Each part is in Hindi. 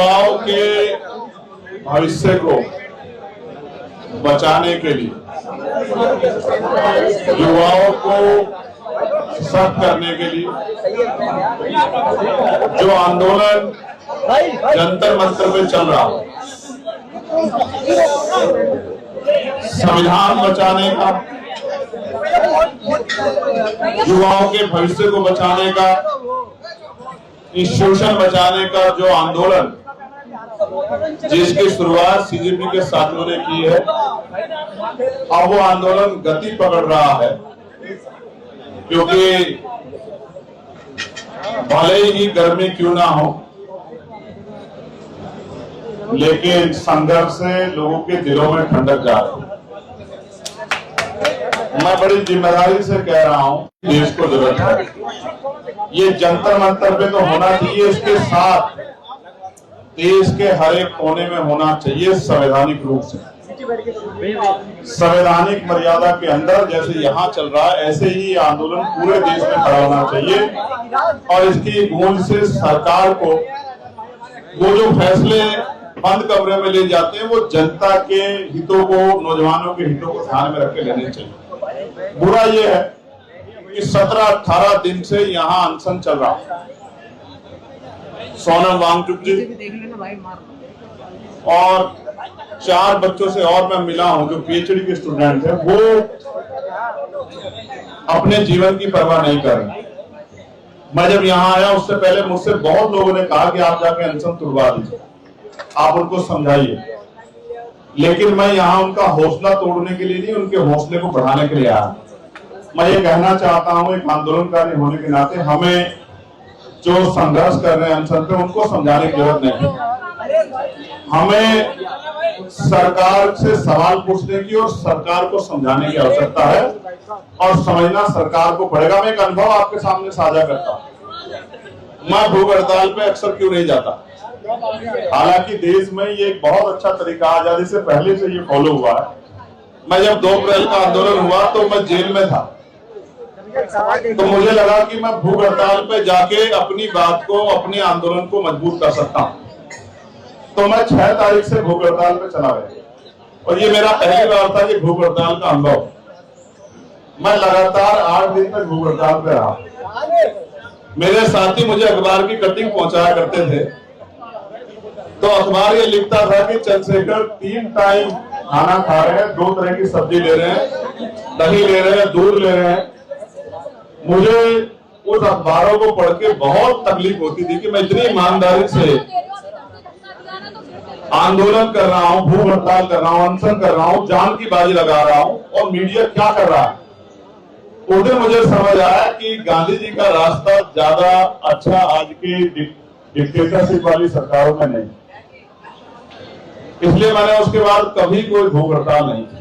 युवाओं के भविष्य को बचाने के लिए, युवाओं को सशक्त करने के लिए जो आंदोलन जंतर मंतर में चल रहा है, संविधान बचाने का, युवाओं के भविष्य को बचाने का, इंस्टीट्यूशन बचाने का जो आंदोलन जिसकी शुरुआत सीजेपी के साथियों ने की है, अब वो आंदोलन गति पकड़ रहा है। क्योंकि भले ही गर्मी क्यों ना हो, लेकिन संघर्ष से लोगों के दिलों में ठंडक जा रही है। मैं बड़ी जिम्मेदारी से कह रहा हूं, देश को जरूरत है। ये जंतर मंतर पे तो होना चाहिए, इसके साथ देश के हर एक कोने में होना चाहिए संवैधानिक रूप से, संवैधानिक मर्यादा के अंदर। जैसे यहाँ चल रहा है ऐसे ही आंदोलन पूरे देश में खड़ा होना चाहिए। और इसकी गूंज से सरकार को वो जो फैसले बंद कमरे में ले जाते हैं वो जनता के हितों को, नौजवानों के हितों को ध्यान में रख के लेने चाहिए। बुरा ये है कि 17-18 दिन से यहाँ अनशन चल रहा है। सोनम वांगचुक जी और 4 बच्चों से और मैं मिला हूं जो पीएचडी के स्टूडेंट हैं, वो अपने जीवन की परवाह नहीं कर रहे। मैं जब यहाँ आया उससे पहले मुझसे बहुत लोगों ने कहा कि आप जाके अनशन तुड़वा दीजिए, आप उनको समझाइए। लेकिन मैं यहाँ उनका हौसला तोड़ने के लिए नहीं, उनके हौसले को बढ़ाने के लिए आया। मैं ये कहना चाहता हूँ, एक आंदोलनकारी होने के नाते हमें जो संघर्ष कर रहे हैं अनशन पे, उनको समझाने की जरूरत नहीं। हमें सरकार से सवाल पूछने की और सरकार को समझाने की आवश्यकता है, और समझना सरकार को पड़ेगा। मैं एक अनुभव आपके सामने साझा करता हूँ। मैं भूख हड़ताल पे अक्सर क्यों नहीं जाता, हालांकि देश में ये एक बहुत अच्छा तरीका आजादी से पहले से ये फॉलो हुआ है। मैं जब 2 अप्रैल का आंदोलन हुआ तो मैं जेल में था, तो मुझे लगा कि मैं भूख हड़ताल पे जाके अपनी बात को, अपने आंदोलन को मजबूत कर सकता हूँ। तो मैं 6 तारीख से भूख हड़ताल पे चला गया, और ये मेरा पहली बार था कि भूख हड़ताल का अनुभव। मैं लगातार 8 दिन तक भूख हड़ताल पे रहा। मेरे साथी मुझे अखबार की कटिंग पहुंचाया करते थे, तो अखबार ये लिखता था कि चंद्रशेखर 3 टाइम खाना खा रहे हैं, 2 तरह की सब्जी ले रहे हैं, दही ले रहे हैं, दूध ले रहे हैं। मुझे उस अखबारों को पढ़ के बहुत तकलीफ होती थी कि मैं इतनी ईमानदारी से आंदोलन कर रहा हूं, भूख हड़ताल कर रहा हूं, अनशन कर रहा हूं, जान की बाजी लगा रहा हूं, और मीडिया क्या कर रहा है। उस दिन मुझे समझ आया कि गांधी जी का रास्ता ज्यादा अच्छा आज की डिक्टेटरशिप वाली सरकारों में नहीं। इसलिए मैंने उसके बाद कभी कोई भूख हड़ताल नहीं की।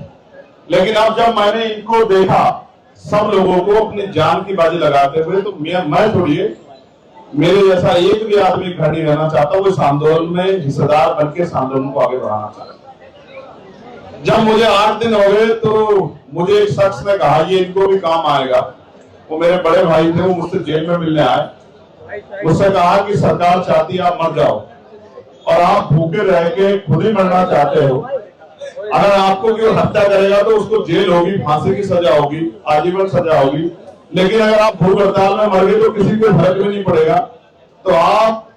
लेकिन अब जब मैंने इनको देखा, सब लोगों को अपनी जान की बाजी लगाते हुए, तो मैं छोड़िए, मेरे जैसा एक भी आदमी घर नहीं रहना चाहता। वो इस आंदोलन में हिस्सेदार बनकर इस आंदोलन को आगे बढ़ाना चाहता। जब मुझे 8 दिन हो गए तो मुझे एक शख्स ने कहा, ये इनको भी काम आएगा। वो मेरे बड़े भाई थे, वो मुझसे जेल में मिलने आए। मुझसे कहा कि सरकार चाहती है आप मर जाओ, और आप भूखे रह के खुद ही मरना चाहते हो। अगर आपको कोई हत्या करेगा तो उसको जेल होगी, फांसी की सजा होगी, आजीवन सजा होगी। लेकिन अगर आप भूख हड़ताल में मर गए तो किसी को फर्क भी नहीं पड़ेगा। तो आप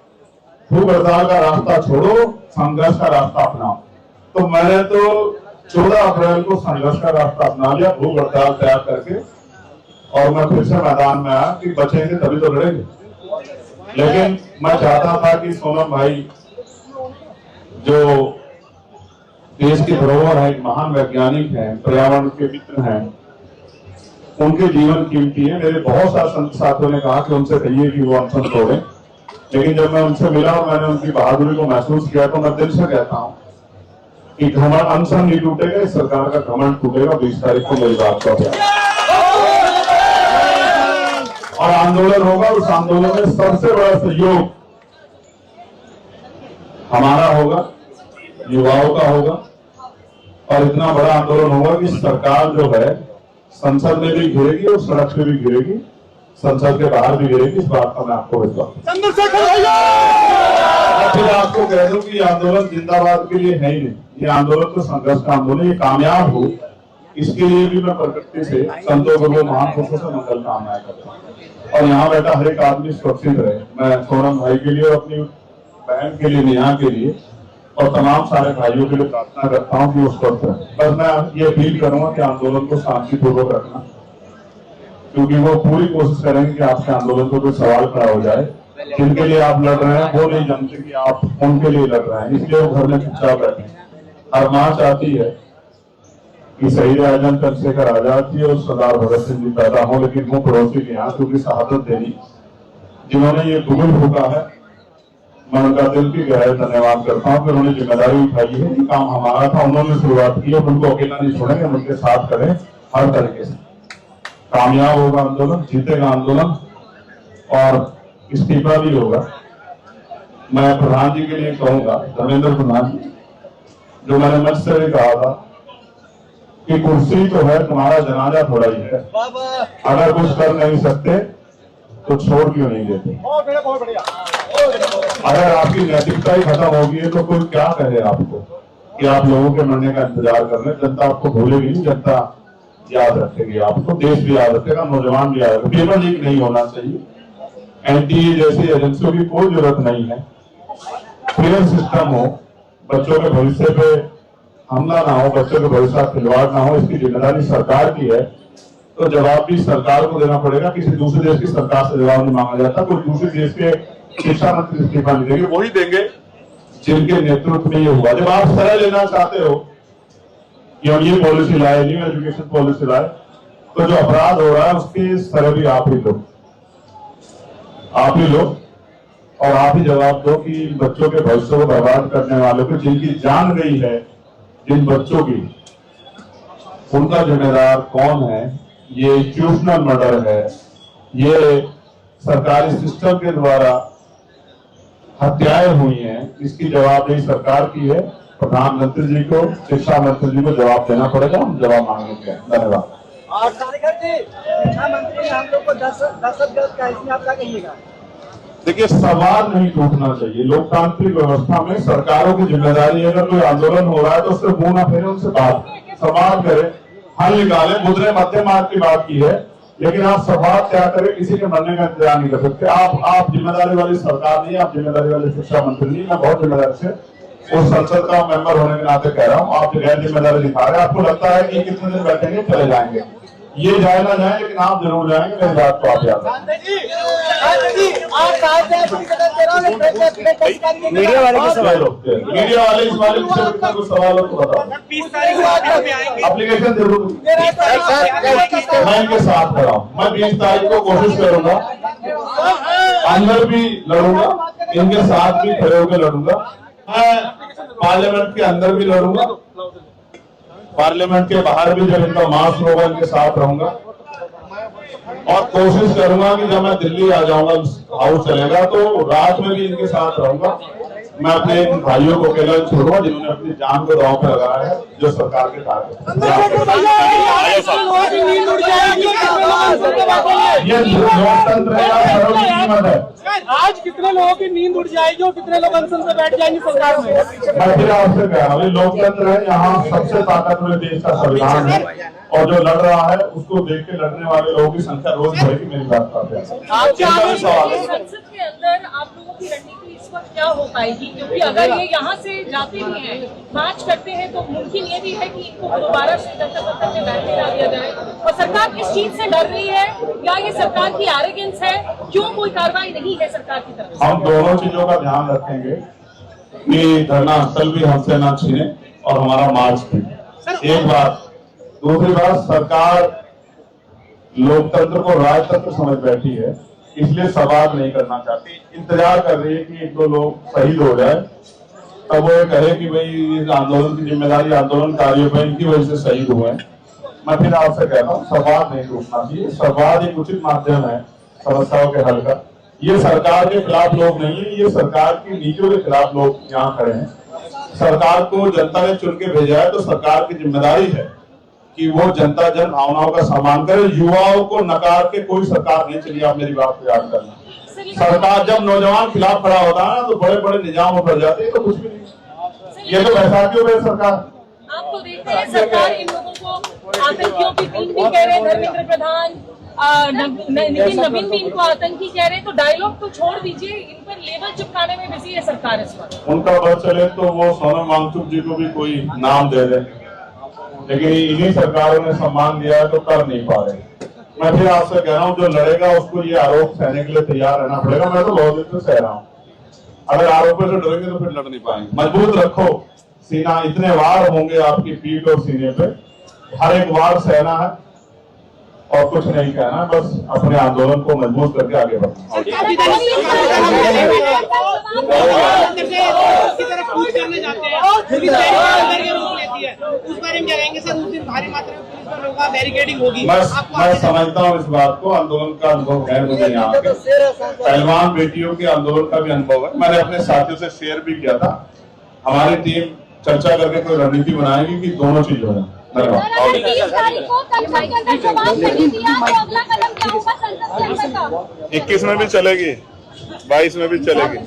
भूख हड़ताल का रास्ता छोड़ो, संघर्ष का रास्ता अपनाओ। तो मैंने तो 14 अप्रैल को संघर्ष का रास्ता अपना लिया, भूख हड़ताल तैयार करके, और मैं फिर से मैदान में आया कि बचेंगे तभी तो लड़ेंगे। लेकिन मैं चाहता था कि सोनम भाई जो देश की धरोहर है, एक महान वैज्ञानिक हैं, पर्यावरण के मित्र हैं, उनके जीवन कीमती है। मेरे बहुत सारे साथियों ने कहा कि उनसे कहिए कि वो अनशन तोड़े। लेकिन जब मैं उनसे मिला और मैंने उनकी बहादुरी को महसूस किया, तो मैं दिल से कहता हूँ कि घमंड, अनशन नहीं टूटेगा, इस सरकार का घमंड टूटेगा। 20 तारीख को मेरी बात का और आंदोलन होगा। उस आंदोलन में सबसे बड़ा सहयोग हमारा होगा, युवाओं का होगा, और इतना बड़ा आंदोलन होगा कि सरकार जो है संसद में भी घिरेगी और सड़क पे भी घिरेगी, संसद के बाहर भी गिरेगी। इस बात का मैं आपको विश्वास फिर आपको कह दूं कि आंदोलन जिंदाबाद के लिए है ही नहीं, ये आंदोलन तो संघर्ष का आंदोलन, ये कामयाब हो इसके लिए भी मैं प्रकृति से संतों गुरु महान पुरुषों से मंगल कामनाएं करता हूँ। और यहाँ बैठा हर एक आदमी सुरक्षित रहे। मैं सोनम भाई के लिए और अपनी बहन के लिए, नेहा के लिए और तमाम सारे भाइयों के लिए प्रार्थना करता हूँ कि वो स्वस्थ रहे। बस मैं ये अपील करूंगा कि आंदोलन को शांतिपूर्वक रखना, क्योंकि वो पूरी कोशिश करेंगे कि आपके आंदोलन को कोई सवाल खड़ा हो जाए। जिनके लिए आप लड़ रहे हैं वो नहीं जानते कि आप उनके लिए लड़ रहे हैं, इसलिए वो घर में चुपचाप बैठे। हर माँ चाहती है कि शहीद आजम चंद्रशेखर आजाद जी और सरदार भगत सिंह जी पैदा हो, लेकिन वो पड़ोसी के यहाँ क्योंकि शहादत देनी जिन्होंने ये कबूल होगा है, मैं उनका दिल की गहराई धन्यवाद करता हूँ कि उन्होंने जिम्मेदारी उठाई है। ये काम हमारा था, उन्होंने शुरुआत की, अब उनको अकेला नहीं छोड़ेंगे, हम उनके साथ करें हर तरीके से। कामयाब होगा आंदोलन, जीतेगा आंदोलन और इस्तीफा भी होगा। मैं प्रधान जी के लिए कहूंगा, धर्मेंद्र प्रधान जी, जो मैंने मंच से भी कहा था कि कुर्सी तो है, तुम्हारा जनाजा थोड़ा ही है। अगर कुछ कर नहीं सकते तो छोड़ क्यों नहीं देते? अगर आपकी नैतिकता ही खत्म होगी तो कोई क्या कहे आपको कि आप लोगों के मरने का इंतजार कर रहे हैं। जनता आपको भूलेगी नहीं, जनता याद रखेगी आपको, देश भी याद रखेगा, नौजवान भी याद रखेगा। पेपर लीक नहीं होना चाहिए, एनटीए जैसी एजेंसियों की कोई जरूरत नहीं है। फेयर सिस्टम हो, बच्चों के भविष्य पे हमला ना हो, बच्चों के भविष्य खिलवाड़ ना हो, इसकी जिम्मेदारी सरकार की है। तो जवाब भी सरकार को देना पड़ेगा, किसी दूसरे देश की सरकार से जवाब नहीं मांगा जाता। कोई दूसरे देश के शिक्षा मंत्री इस्तीफा नहीं देंगे, वही देंगे जिनके नेतृत्व में ये हुआ। जब आप सलाह लेना चाहते हो कि हम ये पॉलिसी लाए, न्यू एजुकेशन पॉलिसी लाए, तो जो अपराध हो रहा है उसके सर भी आप ही लो और आप ही जवाब दो कि बच्चों के भविष्य को बर्बाद करने वालों को, जिनकी जान गई है जिन बच्चों की, उनका जिम्मेदार कौन है? ये इंस्टीट्यूशनल मर्डर है, ये सरकारी सिस्टम के द्वारा हत्याएं हुई हैं, इसकी जवाबदेही सरकार की है। प्रधानमंत्री जी को, शिक्षा मंत्री जी को जवाब देना पड़ेगा, हम जवाब मांगेंगे। धन्यवाद। और शिक्षा मंत्री हम लोग को दहशतगर्द का, इसमें आप क्या कहिएगा? देखिए, सवाल नहीं टूटना चाहिए। लोकतांत्रिक व्यवस्था में सरकारों की जिम्मेदारी है, अगर कोई आंदोलन हो रहा है तो उससे मुंह ना फेरे, उनसे बात सवाल करें, हल निकाले। मुद्रे मध्य मार्ग की बात की है, लेकिन आप सवाल क्या करें, किसी के मरने का इंतजार नहीं कर सकते। आप जिम्मेदारी वाली सरकार नहीं, आप जिम्मेदारी वाले शिक्षा मंत्री नहीं। मैं बहुत जिम्मेदारी से उस संसद का मेंबर होने के नाते कह रहा हूँ, आप गैर जिम्मेदारी दिखा रहे हैं। आपको लगता है कि कितने दिन बैठेंगे चले जाएंगे, ये जाए ना जाए, लेकिन आप जरूर जाएंगे, मेरी बात को आप याद रखें। मीडिया वाले के सवाल, मीडिया वाले इस वाले कुछ सवाल हो तो बताओ। 20 तारीख को एप्लीकेशन जरूर मैं इनके साथ खड़ा हूँ। मैं 20 तारीख को कोशिश करूंगा, अंदर भी लड़ूंगा, इनके साथ भी खड़े होकर लड़ूंगा। मैं पार्लियामेंट के अंदर भी लड़ूंगा, पार्लियामेंट के बाहर भी जब इनका मार्च होगा इनके साथ रहूंगा और कोशिश करूंगा कि जब मैं दिल्ली आ जाऊंगा, हाउस चलेगा, तो रात में भी इनके साथ रहूंगा। मैं अपने इन भाइयों को अकेला छोड़ूंगा जिन्होंने अपनी जान को दांव पे लगाया है, जो सरकार के टारगेट। ये लोकतंत्र है, कीमत है। आज कितने लोगों की नींद उड़ जाएगी और कितने लोग अनशन पे बैठ जाएंगे सरकार में? मैं फिर आपसे कह रहा हूँ, लोकतंत्र है, यहाँ सबसे ताकतवर देश का संविधान है और जो लड़ रहा है उसको देख के लड़ने वाले लोगों की संख्या रोज बढ़ेगी। मेरी बात करते हैं संसद के अंदर आप लोगों की रणनीति इस वक्त क्या हो पाएगी? क्योंकि अगर ये यहाँ से जाते भी हैं, मार्च करते हैं, तो मुमकिन ये भी है कि इनको दोबारा से जनता दफ्तर में बैठने ला दिया जाए। और सरकार किस चीज से डर रही है? या ये सरकार की एरोगेंस है? क्यों कोई कार्रवाई नहीं है सरकार की तरफ से? हम दोनों चीजों का ध्यान रखेंगे कि धरना स्थल भी हमसे ना छीने और हमारा मार्च भी। एक बात, दूसरी बात, सरकार लोकतंत्र को राजतंत्र समझ बैठी है, इसलिए सवाल नहीं करना चाहती। इंतजार कर रही है कि एक दो लोग शहीद हो जाए, तब वो ये कहे कि भाई इस आंदोलन की जिम्मेदारी आंदोलनकारियों पर, इनकी वजह से शहीद हुए हैं। मैं फिर आपसे कह रहा हूँ, सवाल नहीं टूटना चाहिए। सवाल एक उचित माध्यम है समस्याओं के हल का। ये सरकार के खिलाफ लोग नहीं है, ये सरकार की नीतियों के खिलाफ लोग यहाँ खड़े हैं। सरकार को जनता ने चुन के भेजा है, तो सरकार की जिम्मेदारी है कि वो जनता जन भावनाओं का सम्मान करे। युवाओं को नकार के कोई सरकार नहीं चली, आप मेरी बात को याद करना। सरकार जब नौजवान खिलाफ खड़ा होता है ना तो बड़े बड़े निजाम उतर जाते हैं, तो कुछ भी नहीं। ये तो बैसाखी हो गई सरकार। आप तो देखते हैं सरकार इन लोगों को आतंकियों की टीम भी कह रहे हैं, धर्मेंद्र प्रधान नितिन नवीन भी इनको आतंकी कह रहे हैं, तो डायलॉग तो छोड़ दीजिए, इन पर लेबल चिपकाने में बिजी है सरकार इस वक्त। उनका बस चले तो वो सोनम वांगचुक जी को भी कोई नाम दे दे, लेकिन इन्हीं सरकारों ने सम्मान दिया तो कर नहीं पा रहे। मैं फिर आपसे कह रहा हूँ, जो लड़ेगा उसको ये आरोप सहने के लिए तैयार रहना पड़ेगा। मैं तो बहुत दिन से सह रहा हूँ, अगर आरोपों से डरेंगे तो फिर लड़ नहीं पाएंगे। मजबूत रखो सीना, इतने वार होंगे आपकी पीठ और सीने पे, हर एक वार सहना है और कुछ नहीं कहना, बस अपने आंदोलन को मजबूत करके आगे बढ़ना। उस बारे में क्या कहेंगे सर? उस दिन भारी मात्रा में पुलिस बल होगा, बैरिकेडिंग होगी। मैं समझता हूँ इस बात को, आंदोलन का अनुभव है मुझे, यहाँ के पहलवान बेटियों के आंदोलन का भी अनुभव है। मैंने अपने साथियों से शेयर भी किया था। हमारी टीम चर्चा करके कोई रणनीति बनाएगी कि दोनों चीज हो जाए। धन्यवाद। 21 में भी चलेगी, 22 में भी चलेगी।